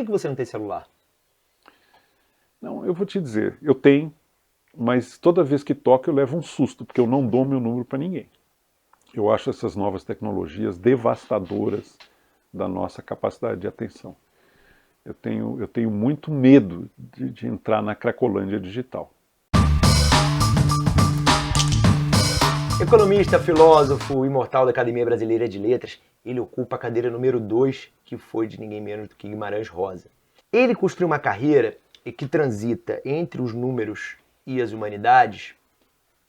que você não tem celular? Não, eu vou te dizer, eu tenho, mas toda vez que toco eu levo um susto, porque eu não dou meu número para ninguém. Eu acho essas novas tecnologias devastadoras da nossa capacidade de atenção. Eu tenho muito medo de entrar na cracolândia digital. Economista, filósofo, imortal da Academia Brasileira de Letras, ele ocupa a cadeira número 2, que foi de ninguém menos do que Guimarães Rosa. Ele construiu uma carreira que transita entre os números e as humanidades,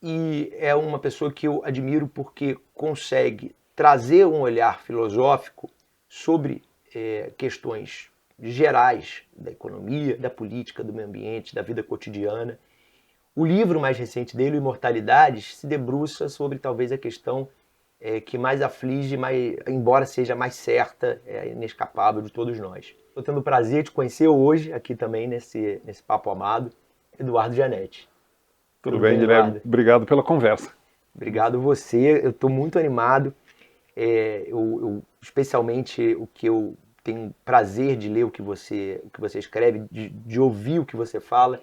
e é uma pessoa que eu admiro porque consegue trazer um olhar filosófico sobre questões gerais da economia, da política, do meio ambiente, da vida cotidiana. O livro mais recente dele, Imortalidades, se debruça sobre talvez a questão que mais aflige, embora seja mais certa, inescapável de todos nós. Estou tendo o prazer de conhecer hoje, aqui também nesse Papo Amado, Eduardo Gianetti. Tudo bem, Guilherme? Eduardo? Obrigado pela conversa. Obrigado você, eu estou muito animado. Especialmente o que eu tenho prazer de ler o que você escreve, de ouvir o que você fala.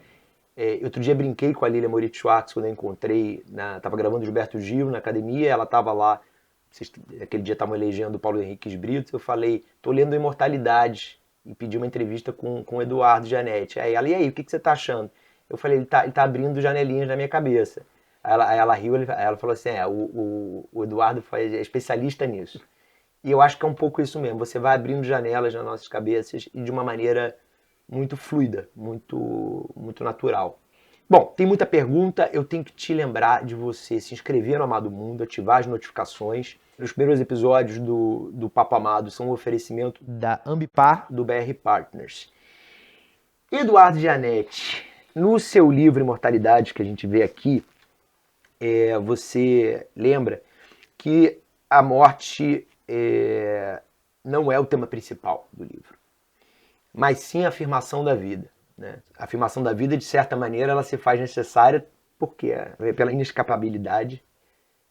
Outro dia brinquei com a Lilia Moritz Schwartz quando eu encontrei, estava gravando Gilberto Gil na academia, ela estava lá, aquele dia estavam elegendo o Paulo Henrique Brito, eu falei, estou lendo Imortalidade, e pedi uma entrevista com o Eduardo Gianetti. Aí ela, e aí, o que você está achando? Eu falei, ele tá abrindo janelinhas na minha cabeça. Aí ela riu, ela falou assim, o Eduardo é especialista nisso. E eu acho que é um pouco isso mesmo, você vai abrindo janelas nas nossas cabeças e de uma maneira muito fluida, muito natural. Bom, tem muita pergunta, eu tenho que te lembrar de você se inscrever no Amado Mundo, ativar as notificações. Os primeiros episódios do Papo Amado são um oferecimento da Ambipar, do BR Partners. Eduardo Gianetti, no seu livro Imortalidade, que a gente vê aqui, você lembra que a morte não é o tema principal do livro, mas sim a afirmação da vida. Né? A afirmação da vida, de certa maneira, ela se faz necessária porque pela inescapabilidade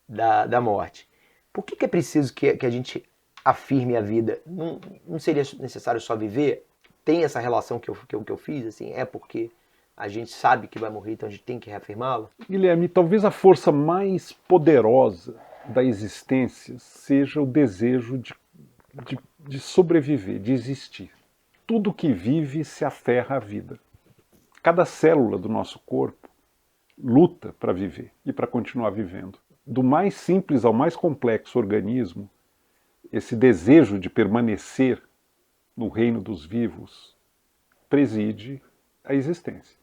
da morte. Por que é preciso que a gente afirme a vida? Não seria necessário só viver? Tem essa relação que eu fiz? Assim, é porque a gente sabe que vai morrer, então a gente tem que reafirmá-la? Guilherme, talvez a força mais poderosa da existência seja o desejo de sobreviver, de existir. Tudo que vive se aferra à vida. Cada célula do nosso corpo luta para viver e para continuar vivendo. Do mais simples ao mais complexo organismo, esse desejo de permanecer no reino dos vivos preside a existência.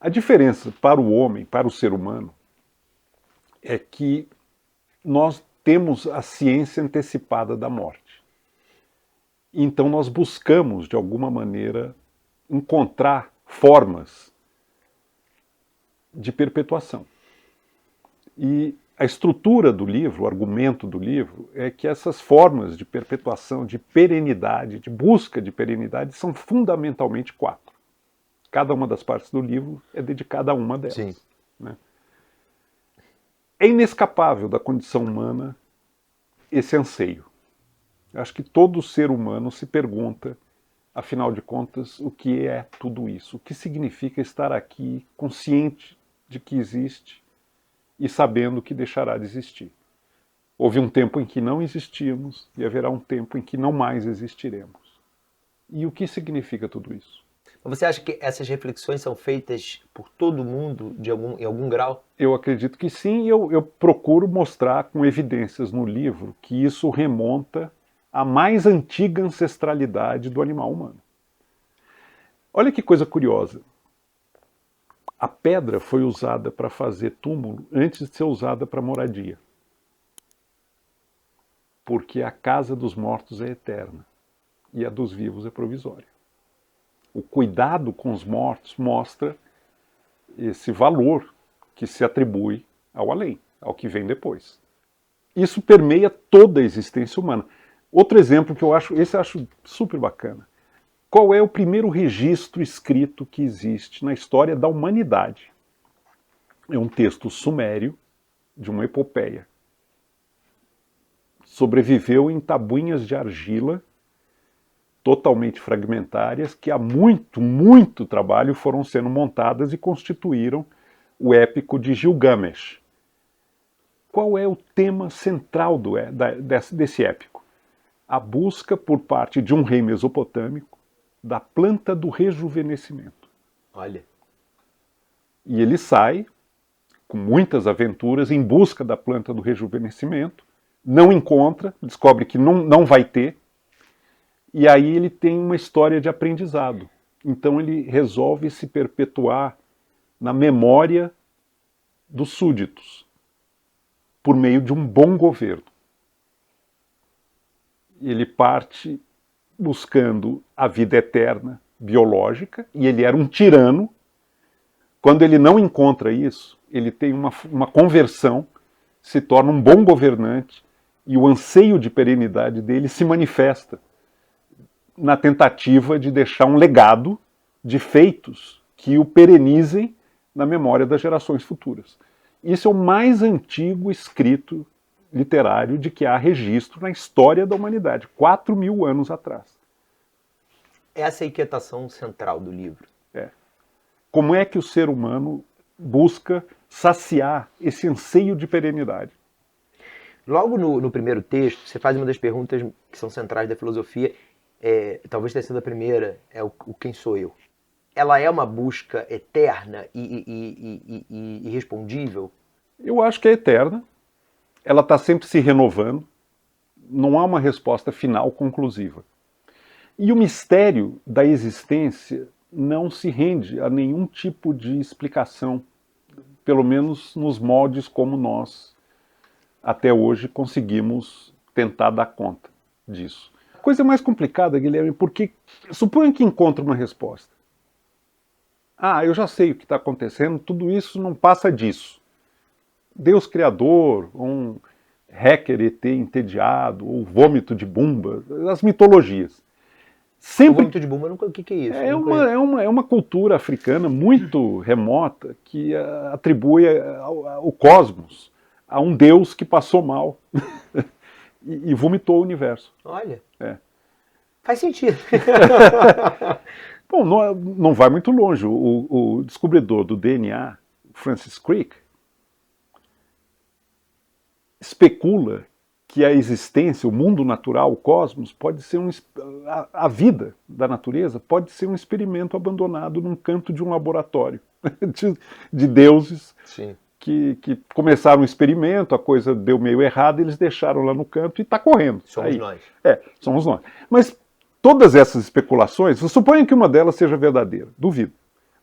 A diferença para o homem, para o ser humano, é que nós temos a ciência antecipada da morte. Então nós buscamos, de alguma maneira, encontrar formas de perpetuação. E a estrutura do livro, o argumento do livro, é que essas formas de perpetuação, de perenidade, de busca de perenidade, são fundamentalmente 4. Cada uma das partes do livro é dedicada a uma delas. Sim. Né? É inescapável da condição humana esse anseio. Eu acho que todo ser humano se pergunta, afinal de contas, o que é tudo isso? O que significa estar aqui consciente de que existe e sabendo que deixará de existir? Houve um tempo em que não existíamos e haverá um tempo em que não mais existiremos. E o que significa tudo isso? Você acha que essas reflexões são feitas por todo mundo em algum grau? Eu acredito que sim, e eu procuro mostrar com evidências no livro que isso remonta à mais antiga ancestralidade do animal humano. Olha que coisa curiosa. A pedra foi usada para fazer túmulo antes de ser usada para moradia. Porque a casa dos mortos é eterna e a dos vivos é provisória. O cuidado com os mortos mostra esse valor que se atribui ao além, ao que vem depois. Isso permeia toda a existência humana. Outro exemplo que eu acho super bacana. Qual é o primeiro registro escrito que existe na história da humanidade? É um texto sumério de uma epopeia. Sobreviveu em tabuinhas de argila totalmente fragmentárias que há muito, muito trabalho foram sendo montadas e constituíram o épico de Gilgamesh. Qual é o tema central desse épico? A busca por parte de um rei mesopotâmico da planta do rejuvenescimento. Olha. E ele sai, com muitas aventuras, em busca da planta do rejuvenescimento, não encontra, descobre que não vai ter, e aí ele tem uma história de aprendizado. Então ele resolve se perpetuar na memória dos súditos, por meio de um bom governo. Ele parte buscando a vida eterna, biológica, e ele era um tirano. Quando ele não encontra isso, ele tem uma conversão, se torna um bom governante, e o anseio de perenidade dele se manifesta na tentativa de deixar um legado de feitos que o perenizem na memória das gerações futuras. Isso é o mais antigo escrito literário de que há registro na história da humanidade, 4.000 anos atrás. Essa é a inquietação central do livro. Como é que o ser humano busca saciar esse anseio de perenidade? Logo no primeiro texto, você faz uma das perguntas que são centrais da filosofia, talvez tenha sido a primeira, é o quem sou eu? Ela é uma busca eterna e irrespondível? Eu acho que é eterna. Ela está sempre se renovando. Não há uma resposta final conclusiva. E o mistério da existência não se rende a nenhum tipo de explicação, pelo menos nos moldes como nós, até hoje, conseguimos tentar dar conta disso. A coisa mais complicada, Guilherme, porque suponha que encontre uma resposta. Eu já sei o que está acontecendo, tudo isso não passa disso. Deus Criador, um hacker ET entediado, ou vômito de Bumba, as mitologias. O vômito de Bumba, o que é isso? É uma cultura africana muito remota que atribui o cosmos a um Deus que passou mal e vomitou o universo. Olha, faz sentido. Bom, não vai muito longe. O descobridor do DNA, Francis Crick, especula que a existência, o mundo natural, o cosmos, pode ser a vida da natureza pode ser um experimento abandonado num canto de um laboratório de deuses. Sim. Que começaram um experimento, a coisa deu meio errada, eles deixaram lá no canto e está correndo. Somos nós. Somos nós. Mas todas essas especulações, suponha que uma delas seja verdadeira, duvido,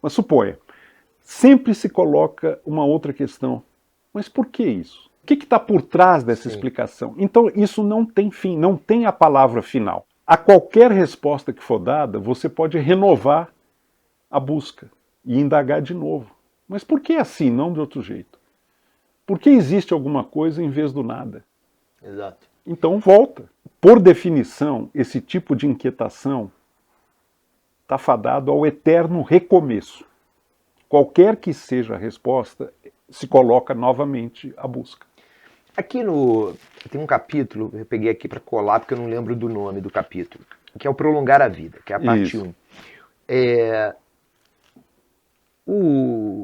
mas suponha, sempre se coloca uma outra questão. Mas por que isso? O que está por trás dessa explicação? Então isso não tem fim, não tem a palavra final. A qualquer resposta que for dada, você pode renovar a busca e indagar de novo. Mas por que assim, não de outro jeito? Por que existe alguma coisa em vez do nada? Exato. Então volta. Por definição, esse tipo de inquietação está fadado ao eterno recomeço. Qualquer que seja a resposta, se coloca novamente a busca. Aqui tem um capítulo, eu peguei aqui para colar porque eu não lembro do nome do capítulo, que é o Prolongar a Vida, que é a parte 1.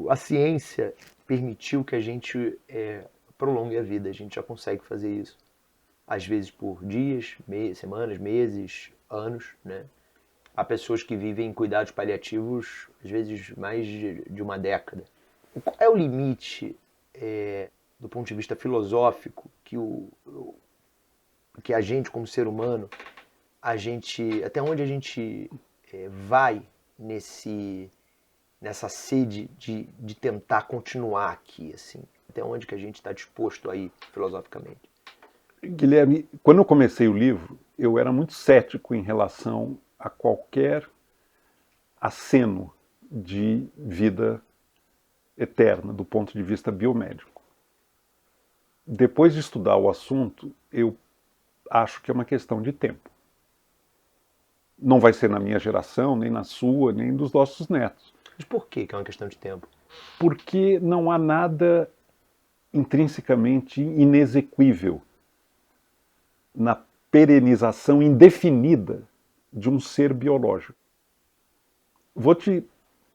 A ciência permitiu que a gente prolongue a vida, a gente já consegue fazer isso. Às vezes por dias, semanas, meses, anos, né? Há pessoas que vivem em cuidados paliativos, às vezes mais de uma década. Qual é o limite, do ponto de vista filosófico, que a gente, como ser humano, até onde a gente vai nessa sede de tentar continuar aqui, assim? Até onde que a gente está disposto a ir, filosoficamente? Guilherme, quando eu comecei o livro, eu era muito cético em relação a qualquer aceno de vida eterna, do ponto de vista biomédico. Depois de estudar o assunto, eu acho que é uma questão de tempo. Não vai ser na minha geração, nem na sua, nem dos nossos netos. Mas por que é uma questão de tempo? Porque não há nada intrinsecamente inexequível na perenização indefinida de um ser biológico.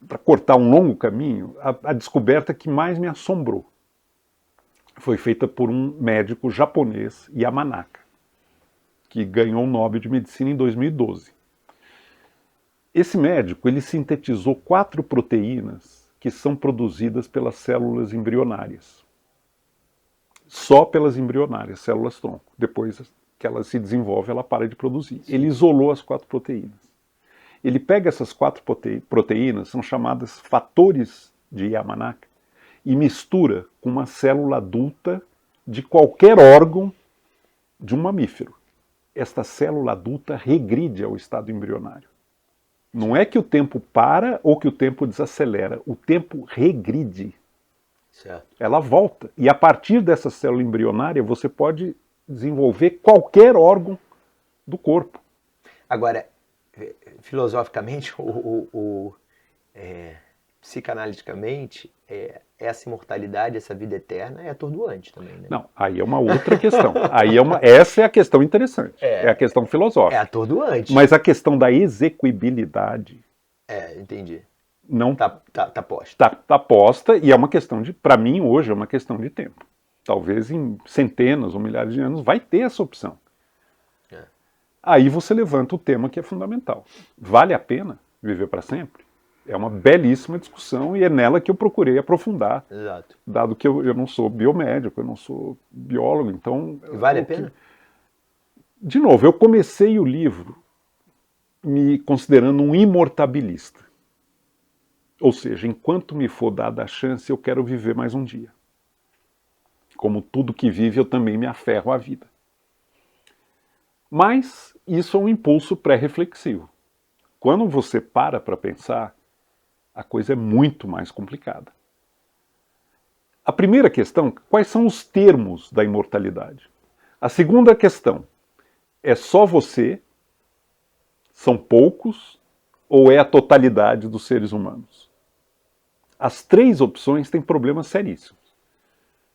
Para cortar um longo caminho, a descoberta que mais me assombrou foi feita por um médico japonês, Yamanaka, que ganhou o Nobel de Medicina em 2012. Esse médico, ele sintetizou 4 proteínas que são produzidas pelas células embrionárias. Só pelas embrionárias, células-tronco. Depois que ela se desenvolve, ela para de produzir. Ele isolou as 4 proteínas. Ele pega essas 4 proteínas, são chamadas fatores de Yamanaka, e mistura com uma célula adulta de qualquer órgão de um mamífero. Esta célula adulta regride ao estado embrionário. Não é que o tempo para ou que o tempo desacelera, o tempo regride. Certo. Ela volta. E a partir dessa célula embrionária você pode desenvolver qualquer órgão do corpo. Agora, filosoficamente, psicanaliticamente, essa imortalidade, essa vida eterna é atordoante também, né? Não, aí é uma outra questão. Essa é a questão interessante. É a questão filosófica. É atordoante. Mas a questão da execuibilidade... entendi. Não tá posta. Tá posta, e é uma questão de... Para mim, hoje, é uma questão de tempo. Talvez em centenas ou milhares de anos vai ter essa opção. Aí você levanta o tema que é fundamental. Vale a pena viver para sempre? É uma belíssima discussão e é nela que eu procurei aprofundar. Exato. Dado que eu não sou biomédico, eu não sou biólogo, então... Vale a pena? De novo, eu comecei o livro me considerando um imortabilista. Ou seja, enquanto me for dada a chance, eu quero viver mais um dia. Como tudo que vive, eu também me aferro à vida. Mas isso é um impulso pré-reflexivo. Quando você para pensar, a coisa é muito mais complicada. A primeira questão, quais são os termos da imortalidade? A segunda questão, é só você? São poucos? Ou é a totalidade dos seres humanos? As 3 opções têm problemas seríssimos.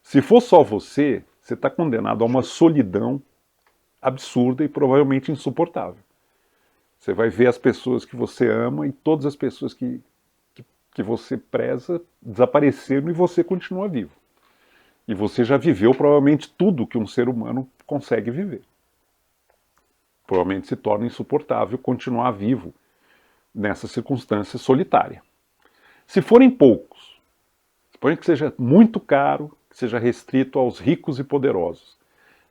Se for só você, você está condenado a uma solidão absurda e provavelmente insuportável. Você vai ver as pessoas que você ama e todas as pessoas que você preza desapareceram e você continua vivo. E você já viveu provavelmente tudo que um ser humano consegue viver. Provavelmente se torna insuportável continuar vivo nessa circunstância solitária. Se forem poucos, suponha que seja muito caro, que seja restrito aos ricos e poderosos,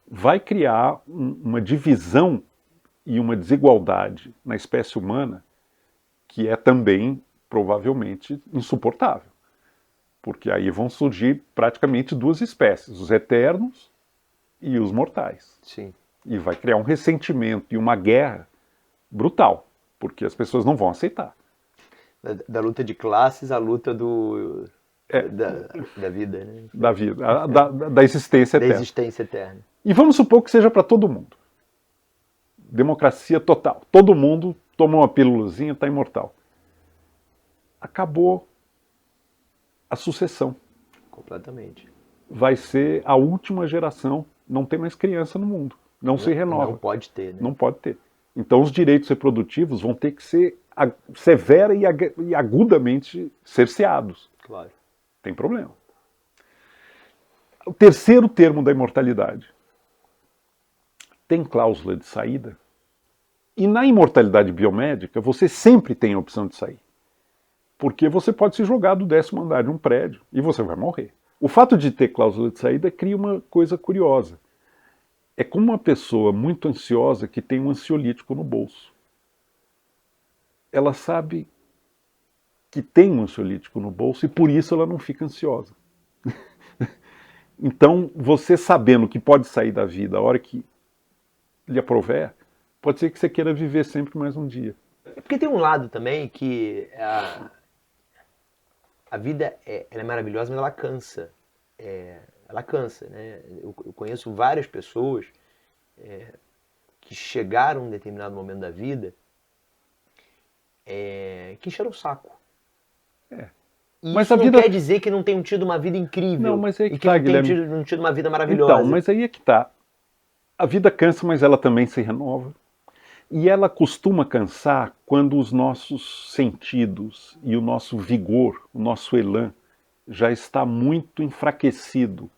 vai criar uma divisão e uma desigualdade na espécie humana que é também, provavelmente, insuportável. Porque aí vão surgir praticamente 2 espécies, os eternos e os mortais. Sim. E vai criar um ressentimento e uma guerra brutal, porque as pessoas não vão aceitar. Da luta de classes à luta da vida, né? Da vida, da existência eterna. Da existência eterna. E vamos supor que seja para todo mundo. Democracia total. Todo mundo toma uma pílulazinha, está imortal. Acabou a sucessão. Completamente. Vai ser a última geração. Não tem mais criança no mundo. Não se renova. Não pode ter, né? Não pode ter. Então os direitos reprodutivos vão ter que ser severa e agudamente cerceados. Claro. Tem problema. O terceiro termo da imortalidade. Tem cláusula de saída? E na imortalidade biomédica, você sempre tem a opção de sair. Porque você pode se jogar do 10º andar de um prédio e você vai morrer. O fato de ter cláusula de saída cria uma coisa curiosa. É como uma pessoa muito ansiosa que tem um ansiolítico no bolso. Ela sabe que tem um ansiolítico no bolso e por isso ela não fica ansiosa. Então, você sabendo que pode sair da vida a hora que lhe aprouver, pode ser que você queira viver sempre mais um dia. Porque tem um lado também que a vida ela é maravilhosa, mas ela cansa. Ela cansa, né? Eu conheço várias pessoas que chegaram a um determinado momento da vida que encheram o saco. E mas isso a não vida... quer dizer que não tenham tido uma vida incrível. Não, mas aí que e que tá, não tenham Guilherme. tido uma vida maravilhosa. Então, mas aí é que tá. A vida cansa, mas ela também se renova. E ela costuma cansar quando os nossos sentidos e o nosso vigor, o nosso elan, já está muito enfraquecido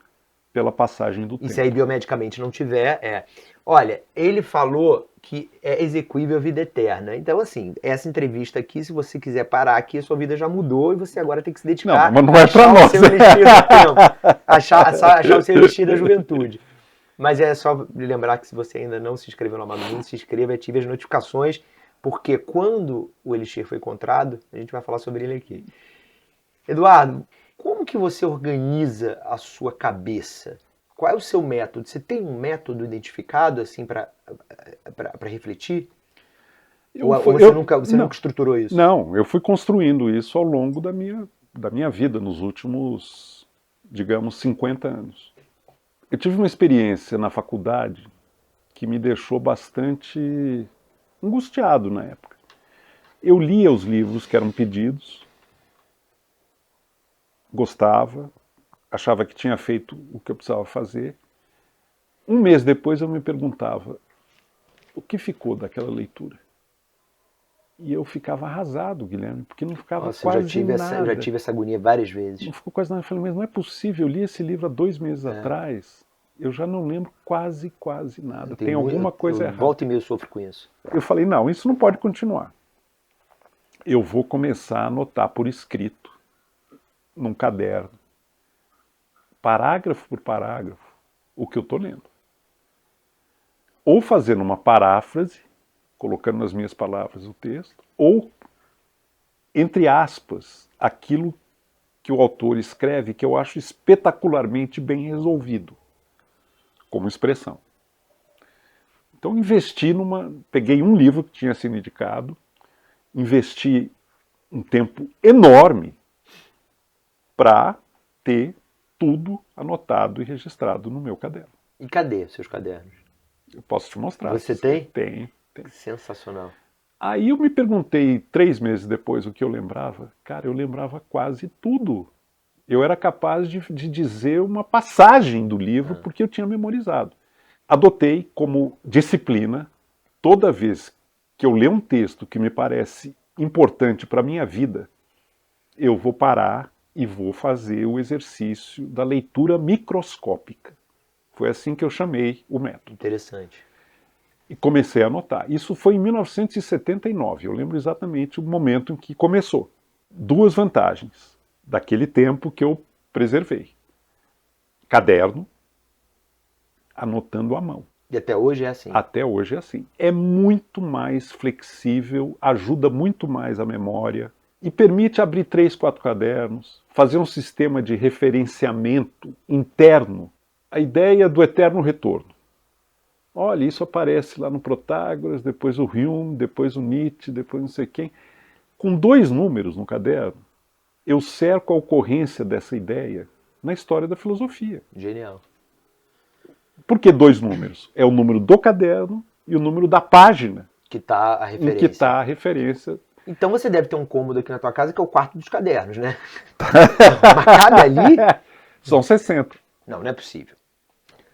pela passagem do E tempo. se aí biomedicamente não tiver, Olha, ele falou que é execuível a vida eterna. Então, assim, essa entrevista aqui, se você quiser parar aqui, a sua vida já mudou e você agora tem que se dedicar Não, mas não é pra achar nós. o seu elixir do tempo, achar o seu elixir da juventude. Mas é só lembrar que se você ainda não se inscreveu no Amado Mundo, se inscreva e ative as notificações, porque quando o elixir foi encontrado, a gente vai falar sobre ele aqui. Eduardo, como que você organiza a sua cabeça? Qual é o seu método? Você tem um método identificado assim para refletir? Ou você nunca estruturou isso? Não, eu fui construindo isso ao longo da minha vida, nos últimos, digamos, 50 anos. Eu tive uma experiência na faculdade que me deixou bastante angustiado na época. Eu lia os livros que eram pedidos, gostava, achava que tinha feito o que eu precisava fazer. Um mês depois eu me perguntava, o que ficou daquela leitura? E eu ficava arrasado, Guilherme, porque não ficava quase nada. Eu já tive essa agonia várias vezes. Não ficou quase nada. Eu falei, mas não é possível, eu li esse livro há 2 meses atrás, eu já não lembro quase nada. Tem alguma coisa errada. Volta e meia eu sofro com isso. Eu falei, não, isso não pode continuar. Eu vou começar a anotar por escrito, num caderno, parágrafo por parágrafo, o que eu estou lendo. Ou fazendo uma paráfrase, colocando nas minhas palavras o texto, ou, entre aspas, aquilo que o autor escreve que eu acho espetacularmente bem resolvido, como expressão. Então peguei um livro que tinha sido indicado, investi um tempo enorme para ter tudo anotado e registrado no meu caderno. E cadê os seus cadernos? Eu posso te mostrar. Você tem? Tem. Sensacional. Aí eu me perguntei 3 meses depois o que eu lembrava. Cara, eu lembrava quase tudo. Eu era capaz de dizer uma passagem do livro porque eu tinha memorizado. Adotei como disciplina, toda vez que eu ler um texto que me parece importante para a minha vida, eu vou parar e vou fazer o exercício da leitura microscópica. Foi assim que eu chamei o método. Interessante. E comecei a anotar. Isso foi em 1979, eu lembro exatamente o momento em que começou. 2 vantagens daquele tempo que eu preservei. Caderno, anotando à mão. E até hoje é assim? Até hoje é assim. É muito mais flexível, ajuda muito mais a memória e permite abrir 3, 4 cadernos, fazer um sistema de referenciamento interno. A ideia do eterno retorno. Olha, isso aparece lá no Protágoras, depois o Hume, depois o Nietzsche, depois não sei quem. Com 2 números no caderno, eu cerco a ocorrência dessa ideia na história da filosofia. Genial. Por que 2 números? É o número do caderno e o número da página. Que está a referência. Em que está a referência. Então você deve ter um cômodo aqui na tua casa que é o quarto dos cadernos, né? Mas cabe ali? São 60. Não é possível.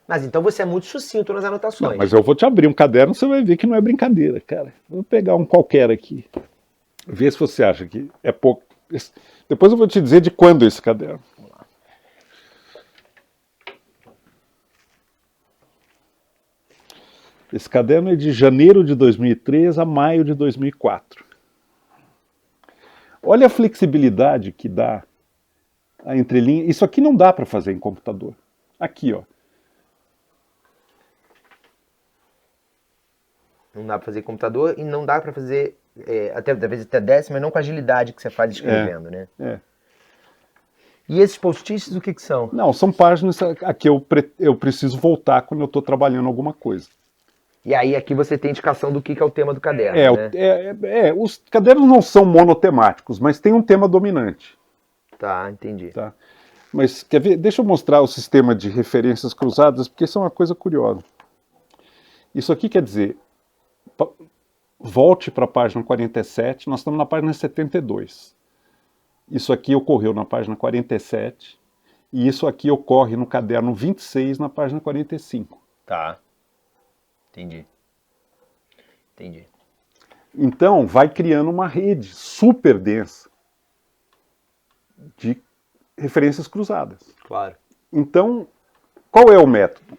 Mas então você é muito sucinto nas anotações. Não, mas eu vou te abrir um caderno, você vai ver que não é brincadeira, cara. Vou pegar um qualquer aqui. Vê se você acha que é pouco. Depois eu vou te dizer de quando esse caderno. Vamos lá. Esse caderno é de janeiro de 2003 a maio de 2004. Olha a flexibilidade que dá a entrelinha. Isso aqui não dá para fazer em computador. Aqui, ó. Não dá para fazer em computador e não dá para fazer até décima, mas não com a agilidade que você faz escrevendo, né? É. E esses post-its, o que são? Não, são páginas a que eu preciso voltar quando eu estou trabalhando alguma coisa. E aí aqui você tem indicação do que é o tema do caderno, né? Os cadernos não são monotemáticos, mas tem um tema dominante. Tá, entendi. Tá? Mas, quer ver? Deixa eu mostrar o sistema de referências cruzadas, porque isso é uma coisa curiosa. Isso aqui quer dizer, volte para a página 47, nós estamos na página 72. Isso aqui ocorreu na página 47, e isso aqui ocorre no caderno 26, na página 45. Tá. Entendi. Então, vai criando uma rede super densa de referências cruzadas. Claro. Então, qual é o método?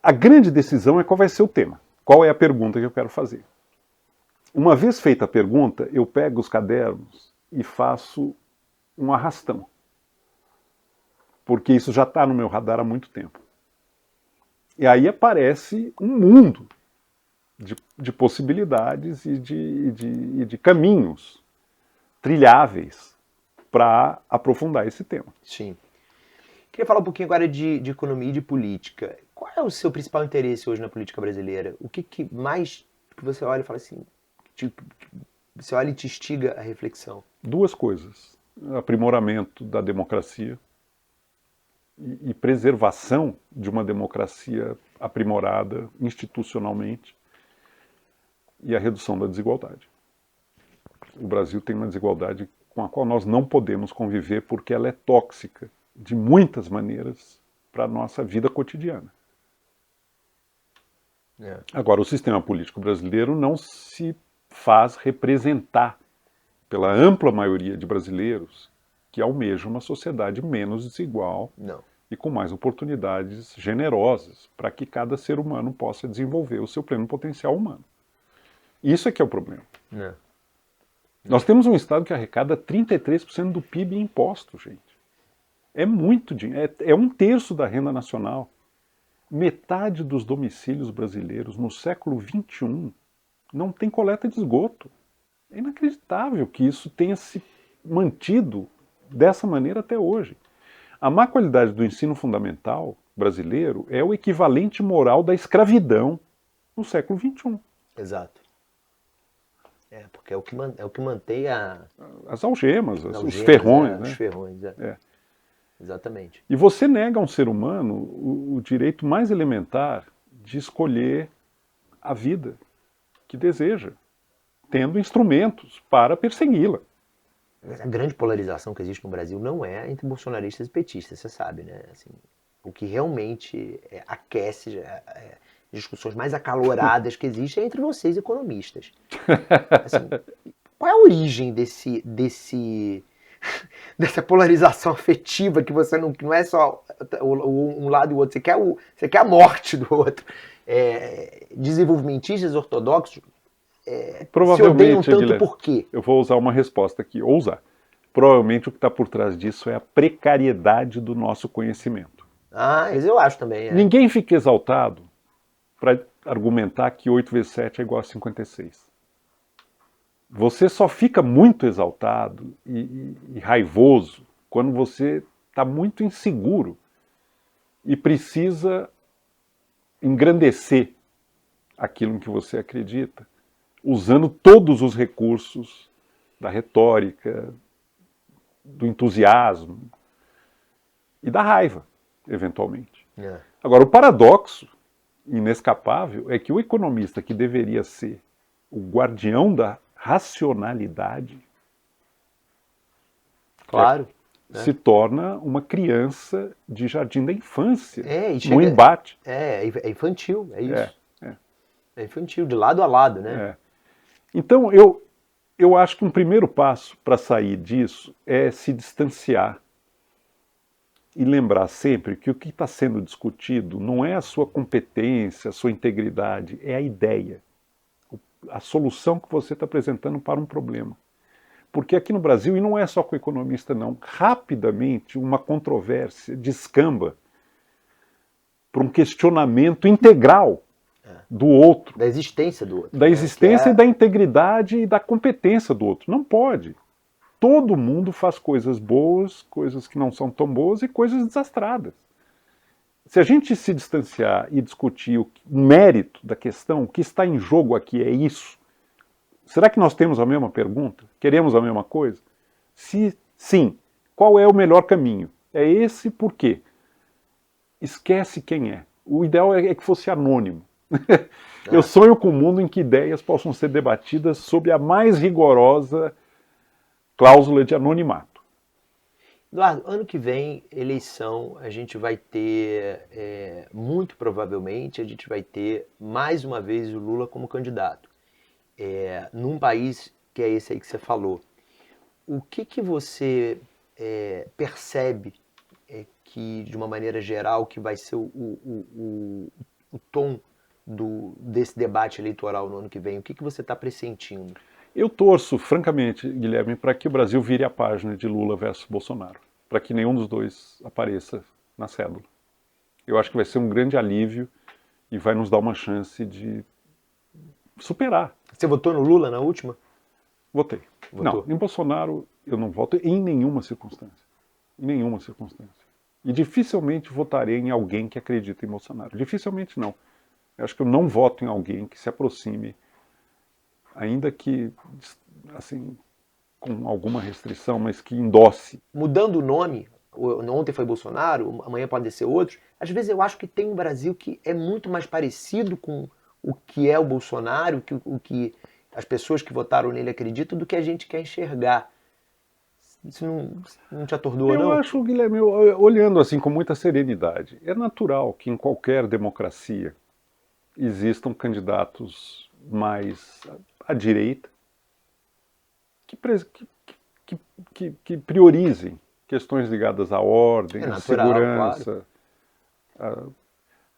A grande decisão é qual vai ser o tema. Qual é a pergunta que eu quero fazer? Uma vez feita a pergunta, eu pego os cadernos e faço um arrastão. Porque isso já está no meu radar há muito tempo. E aí aparece um mundo de possibilidades e de caminhos trilháveis para aprofundar esse tema. Sim. Queria falar um pouquinho agora de economia e de política. Qual é o seu principal interesse hoje na política brasileira? O que mais que você olha e fala assim, você olha e te instiga a reflexão? Duas coisas. Aprimoramento da democracia e preservação de uma democracia aprimorada institucionalmente e a redução da desigualdade. O Brasil tem uma desigualdade com a qual nós não podemos conviver porque ela é tóxica de muitas maneiras para a nossa vida cotidiana. Agora, o sistema político brasileiro não se faz representar pela ampla maioria de brasileiros que almejam uma sociedade menos desigual e com mais oportunidades generosas para que cada ser humano possa desenvolver o seu pleno potencial humano. Isso é que é o problema. Nós temos um Estado que arrecada 33% do PIB em impostos, gente. É muito dinheiro, é 1/3 da renda nacional. Metade dos domicílios brasileiros no século XXI não tem coleta de esgoto. É inacreditável que isso tenha se mantido dessa maneira até hoje. A má qualidade do ensino fundamental brasileiro é o equivalente moral da escravidão no século XXI. Exato. Porque é o que mantém as algemas, os ferrões. Os ferrões, Exatamente. E você nega a um ser humano o direito mais elementar de escolher a vida que deseja, tendo instrumentos para persegui-la. A grande polarização que existe no Brasil não é entre bolsonaristas e petistas, você sabe, né? Assim, o que realmente aquece discussões mais acaloradas que existem é entre vocês, economistas. Assim, qual é a origem dessa polarização afetiva que você não é só um lado e o outro, você quer a morte do outro? Desenvolvimentistas ortodoxos se odeiam tanto, Guilherme, por quê? Eu vou usar uma resposta aqui, ousar. Provavelmente o que está por trás disso é a precariedade do nosso conhecimento. Eu acho também. Ninguém fica exaltado para argumentar que 8 vezes 7 é igual a 56. Você só fica muito exaltado e raivoso quando você está muito inseguro e precisa engrandecer aquilo em que você acredita, usando todos os recursos da retórica, do entusiasmo e da raiva, eventualmente. Agora, o paradoxo inescapável é que o economista que deveria ser o guardião da racionalidade, claro, se torna uma criança de jardim da infância, no embate. É infantil, é isso. É infantil, de lado a lado, né? Então, eu acho que um primeiro passo para sair disso é se distanciar e lembrar sempre que o que está sendo discutido não é a sua competência, a sua integridade, é a ideia, a solução que você está apresentando para um problema. Porque aqui no Brasil, e não é só com o economista não, rapidamente uma controvérsia descamba para um questionamento integral do outro. Da existência do outro. Da existência e da integridade e da competência do outro. Não pode. Todo mundo faz coisas boas, coisas que não são tão boas e coisas desastradas. Se a gente se distanciar e discutir o mérito da questão, o que está em jogo aqui é isso. Será que nós temos a mesma pergunta? Queremos a mesma coisa? Se sim, qual é o melhor caminho? É esse por quê? Esquece quem é. O ideal é que fosse anônimo. Eu sonho com um mundo em que ideias possam ser debatidas sob a mais rigorosa cláusula de anonimato. Eduardo, ano que vem, eleição, a gente vai ter, muito provavelmente, a gente vai ter mais uma vez o Lula como candidato. num país que é esse aí que você falou, o que você percebe que, de uma maneira geral, que vai ser o tom desse debate eleitoral no ano que vem? O que você está pressentindo? Eu torço, francamente, Guilherme, para que o Brasil vire a página de Lula versus Bolsonaro, para que nenhum dos dois apareça na cédula. Eu acho que vai ser um grande alívio e vai nos dar uma chance de superar. Você votou no Lula na última? Votei. Votou? Não, em Bolsonaro eu não voto em nenhuma circunstância. Em nenhuma circunstância. E dificilmente votarei em alguém que acredita em Bolsonaro. Dificilmente não. Eu acho que eu não voto em alguém que se aproxime, ainda que, assim, com alguma restrição, mas que endosse. Mudando o nome, ontem foi Bolsonaro, amanhã pode ser outro. Às vezes eu acho que tem um Brasil que é muito mais parecido com o que é o Bolsonaro, o que as pessoas que votaram nele acreditam, do que a gente quer enxergar. Isso não te atordoa, Eu não? acho, Guilherme, olhando assim com muita serenidade, é natural que em qualquer democracia existam candidatos mais à direita que priorizem questões ligadas à ordem, É à natural, claro. segurança,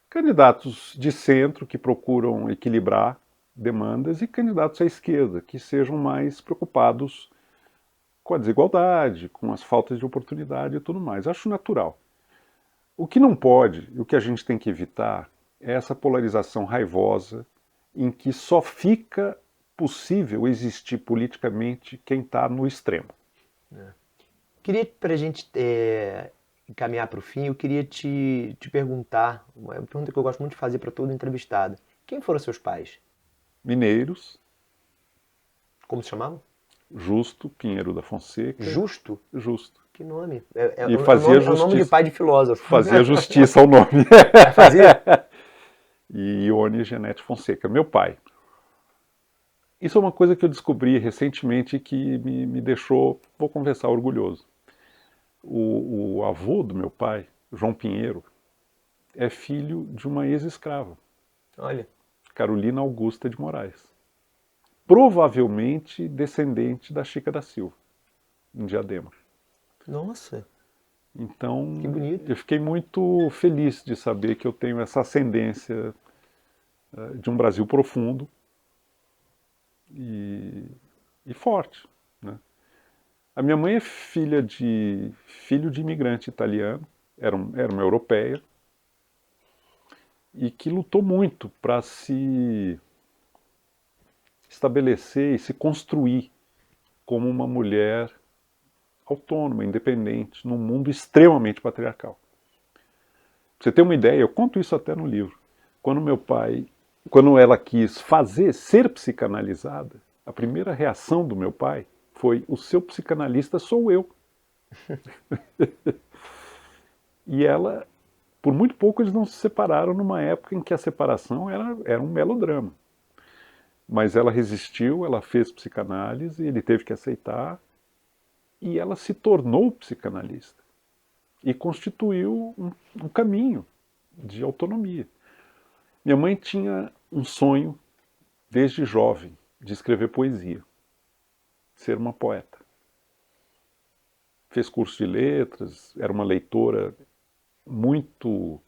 candidatos de centro que procuram equilibrar demandas e candidatos à esquerda que sejam mais preocupados com a desigualdade, com as faltas de oportunidade e tudo mais. Acho natural. O que não pode, e o que a gente tem que evitar, é essa polarização raivosa em que só fica possível existir politicamente quem está no extremo. Queria, para a gente encaminhar para o fim, eu queria te perguntar, uma pergunta que eu gosto muito de fazer para todo entrevistado. Quem foram seus pais? Mineiros, Como se chamavam? Justo, Pinheiro da Fonseca, Justo? Justo. Que nome? E fazia É o nome de justiça. pai de filósofo. Fazia justiça ao nome. Fazia? E Ione Genete Fonseca, meu pai. Isso é uma coisa que eu descobri recentemente que me deixou, vou confessar, orgulhoso. O avô do meu pai, João Pinheiro, é filho de uma ex-escrava, Olha. Carolina Augusta de Moraes. Provavelmente descendente da Chica da Silva, em Diadema. Nossa, Então, que bonito. eu fiquei muito feliz de saber que eu tenho essa ascendência de um Brasil profundo e forte. Né? A minha mãe é filho de imigrante italiano, era uma europeia, e que lutou muito para se estabelecer e se construir como uma mulher autônoma, independente, num mundo extremamente patriarcal. Pra você ter uma ideia, eu conto isso até no livro. Quando ela quis ser psicanalizada, a primeira reação do meu pai foi: o seu psicanalista sou eu. E ela, por muito pouco, eles não se separaram numa época em que a separação era um melodrama. Mas ela resistiu, ela fez psicanálise, ele teve que aceitar, e ela se tornou psicanalista. E constituiu um caminho de autonomia. Minha mãe tinha um sonho, desde jovem, de escrever poesia, ser uma poeta. Fez curso de letras, era uma leitora muito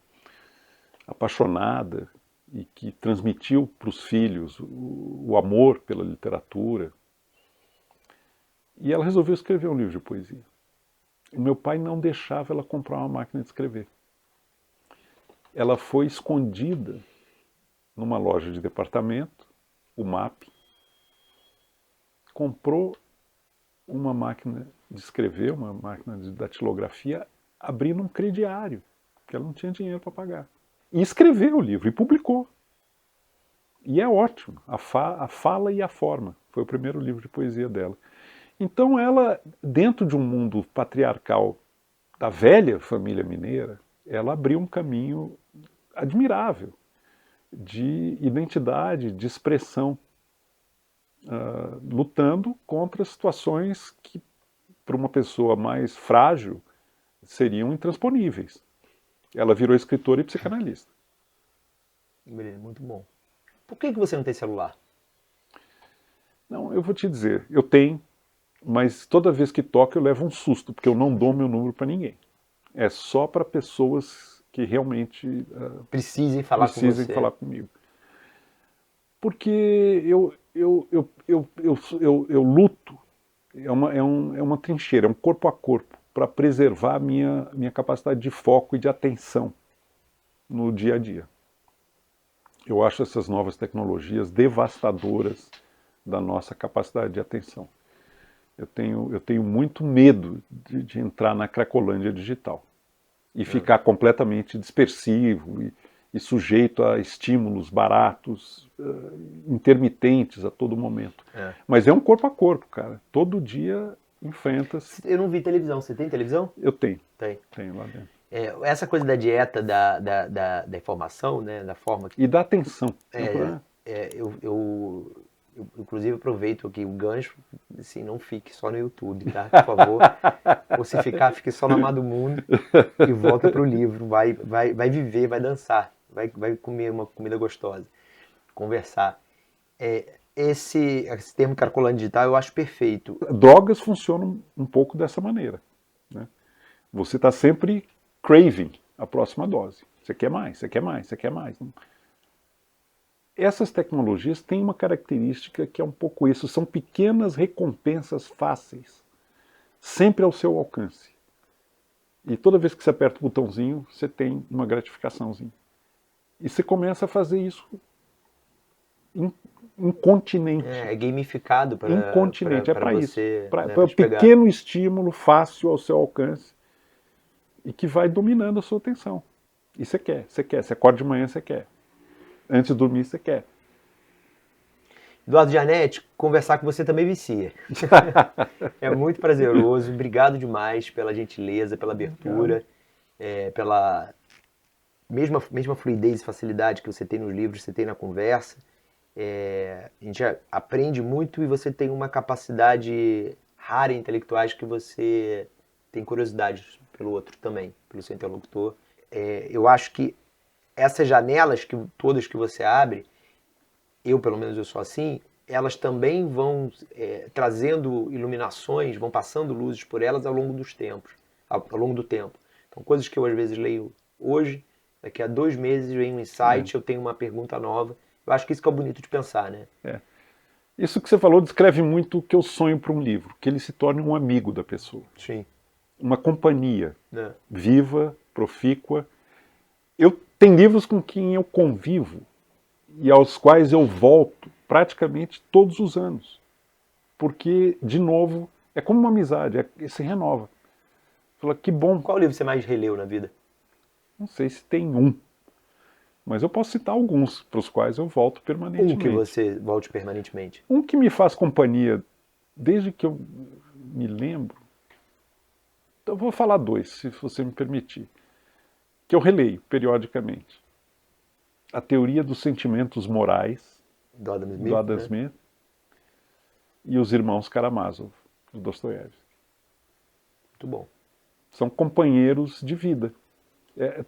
apaixonada e que transmitiu para os filhos o amor pela literatura. E ela resolveu escrever um livro de poesia. O meu pai não deixava ela comprar uma máquina de escrever. Ela foi escondida numa loja de departamento, o MAP, comprou uma máquina de escrever, uma máquina de datilografia, abrindo um crediário, porque ela não tinha dinheiro para pagar. E escreveu o livro, e publicou. E é ótimo, a fala e a forma. Foi o primeiro livro de poesia dela. Então ela, dentro de um mundo patriarcal da velha família mineira, ela abriu um caminho admirável de identidade, de expressão, lutando contra situações que, para uma pessoa mais frágil, seriam intransponíveis. Ela virou escritora e psicanalista. Muito bom. Por que você não tem celular? Não, eu vou te dizer, eu tenho, mas toda vez que toco eu levo um susto, porque eu não dou meu número para ninguém. É só para pessoas que realmente Precisem falar com precisem você. falar comigo. Porque eu luto, é uma trincheira, é um corpo a corpo, para preservar a minha capacidade de foco e de atenção no dia a dia. Eu acho essas novas tecnologias devastadoras da nossa capacidade de atenção. Eu tenho muito medo de entrar na cracolândia digital e ficar completamente dispersivo e sujeito a estímulos baratos, intermitentes a todo momento. Mas é um corpo a corpo, cara. Todo dia enfrenta-se. Eu não vi televisão. Você tem televisão? Eu tenho. Tem. Tenho lá dentro. Essa coisa da dieta, da informação, né? Da forma que... E da atenção. Eu inclusive aproveito aqui o gancho, assim, não fique só no YouTube, tá? Por favor. Ou se ficar, fique só no Amado Mundo e volta pro livro. Vai viver, vai dançar, vai comer uma comida gostosa, conversar. Esse termo cracolândia digital eu acho perfeito. Drogas funcionam um pouco dessa maneira, né? Você está sempre craving a próxima dose. Você quer mais, você quer mais, você quer mais. Essas tecnologias têm uma característica que é um pouco isso, são pequenas recompensas fáceis, sempre ao seu alcance. E toda vez que você aperta o botãozinho, você tem uma gratificaçãozinha. E você começa a fazer isso incontinente. É gamificado para incontinente, é para isso. Você, para né, um pequeno estímulo fácil ao seu alcance e que vai dominando a sua atenção. E você quer. Você acorda de manhã, você quer. Antes de dormir, você quer. Eduardo Janete, conversar com você também vicia. É muito prazeroso. Obrigado demais pela gentileza, pela abertura, pela mesma fluidez e facilidade que você tem nos livros, você tem na conversa. A gente aprende muito e você tem uma capacidade rara intelectuais que você tem curiosidade pelo outro também, pelo seu interlocutor. Eu acho que essas janelas todas que você abre, pelo menos eu sou assim, elas também vão trazendo iluminações, vão passando luzes por elas ao longo dos tempos, ao longo do tempo. Então, coisas que eu às vezes leio hoje, daqui a 2 meses vem um insight, eu tenho uma pergunta nova. Eu acho que isso que é bonito de pensar, né? Isso que você falou descreve muito o que eu sonho para um livro, que ele se torne um amigo da pessoa. Sim. Uma companhia viva, profícua. Tem livros com quem eu convivo e aos quais eu volto praticamente todos os anos. Porque, de novo, é como uma amizade, se renova. Fala, que bom. Qual livro você mais releu na vida? Não sei se tem um, mas eu posso citar alguns para os quais eu volto permanentemente. Um que você volte permanentemente. Um que me faz companhia desde que eu me lembro. Então, eu vou falar 2, se você me permitir. Que eu releio periodicamente. A Teoria dos Sentimentos Morais, do Adam Smith, do Adam Smith, e Os Irmãos Karamazov, do Dostoiévski. Muito bom. São companheiros de vida.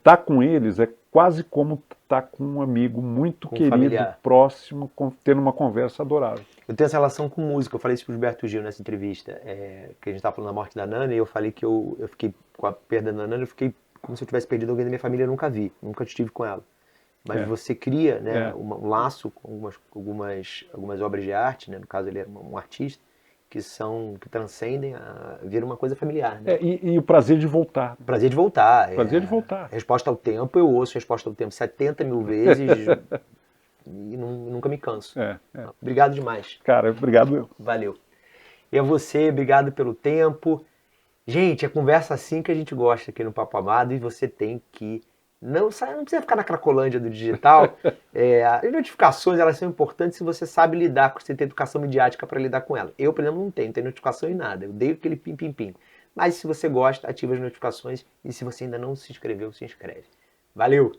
Tá com eles é quase como estar com um amigo muito querido, familiar, próximo, tendo uma conversa adorável. Eu tenho essa relação com música. Eu falei isso para o Gilberto Gil nessa entrevista, que a gente estava falando da morte da Nana, e eu falei que eu fiquei, com a perda da Nana, eu fiquei como se eu tivesse perdido alguém da minha família, eu nunca vi, nunca estive com ela. Mas você cria, né, um laço com algumas obras de arte, né, no caso ele é um artista, que transcendem a vir uma coisa familiar. Né? E o prazer de voltar. O prazer de voltar. Prazer de voltar. Resposta ao Tempo, eu ouço Resposta ao Tempo 70 mil vezes e nunca me canso. Obrigado demais. Cara, obrigado. Valeu. E a você, obrigado pelo tempo. Gente, é conversa assim que a gente gosta aqui no Papo Amado, e você tem que... Não precisa ficar na cracolândia do digital. As notificações, elas são importantes se você sabe lidar, você tem educação midiática para lidar com elas. Eu, por exemplo, não tenho notificação em nada. Eu dei aquele pim-pim-pim. Mas se você gosta, ativa as notificações, e se você ainda não se inscreveu, se inscreve. Valeu!